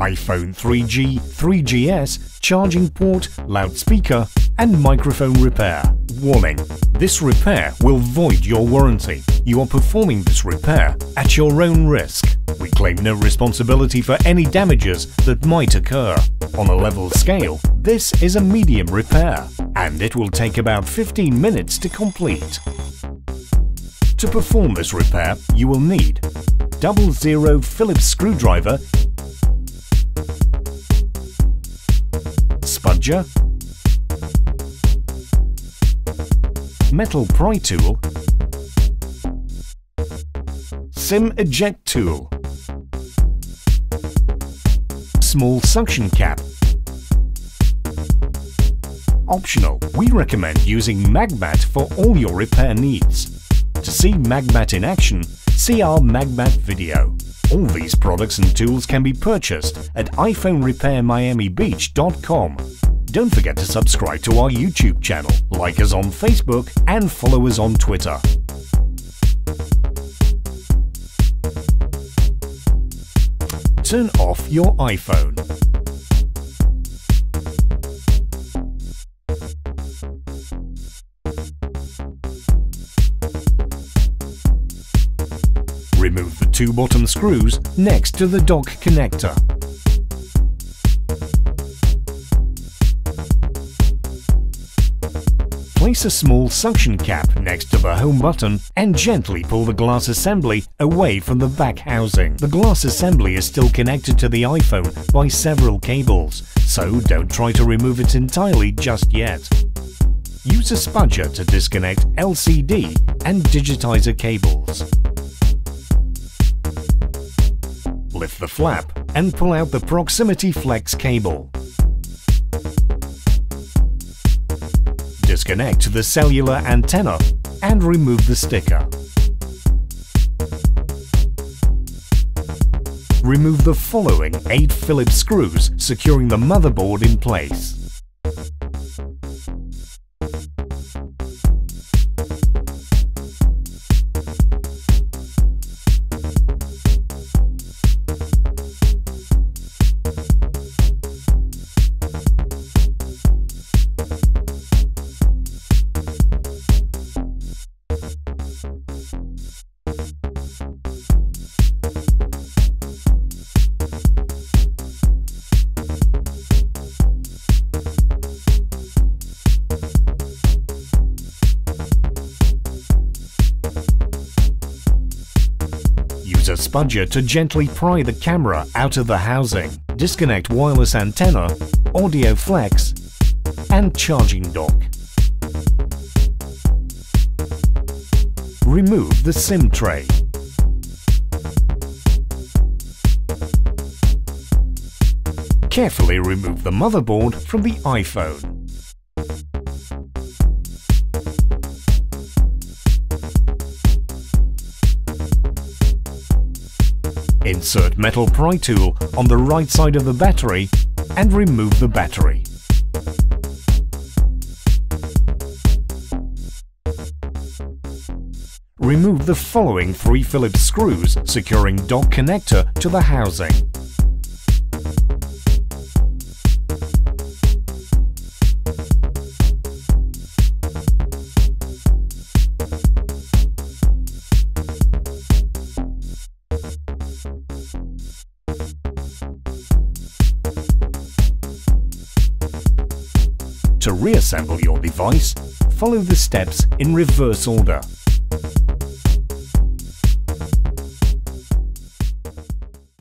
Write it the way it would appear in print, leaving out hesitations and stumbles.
iPhone 3G, 3GS, charging port, loudspeaker, and microphone repair. Warning: this repair will void your warranty. You are performing this repair at your own risk. We claim no responsibility for any damages that might occur. On a level scale, this is a medium repair, and it will take about 15 minutes to complete. To perform this repair, you will need 00 Phillips Screwdriver, Spudger, metal Pry Tool, SIM Eject Tool, small suction cap. Optional, we recommend using Magmat for all your repair needs. To see Magmat in action, see our Magmat video. All these products and tools can be purchased at iPhoneRepairMiamiBeach.com. Don't forget to subscribe to our YouTube channel, like us on Facebook, and follow us on Twitter. Turn off your iPhone. Remove the two bottom screws next to the dock connector. Place a small suction cap next to the home button and gently pull the glass assembly away from the back housing. The glass assembly is still connected to the iPhone by several cables, so don't try to remove it entirely just yet. Use a spudger to disconnect LCD and digitizer cables. Lift the flap and pull out the proximity flex cable. Disconnect the cellular antenna and remove the sticker. Remove the following 8 Phillips screws securing the motherboard in place. Use a spudger to gently pry the camera out of the housing. Disconnect wireless antenna, audio flex, and charging dock. Remove the SIM tray. Carefully remove the motherboard from the iPhone. Insert metal Pry Tool on the right side of the battery and remove the battery. Remove the following 3 Phillips screws securing dock connector to the housing. To reassemble your device, follow the steps in reverse order.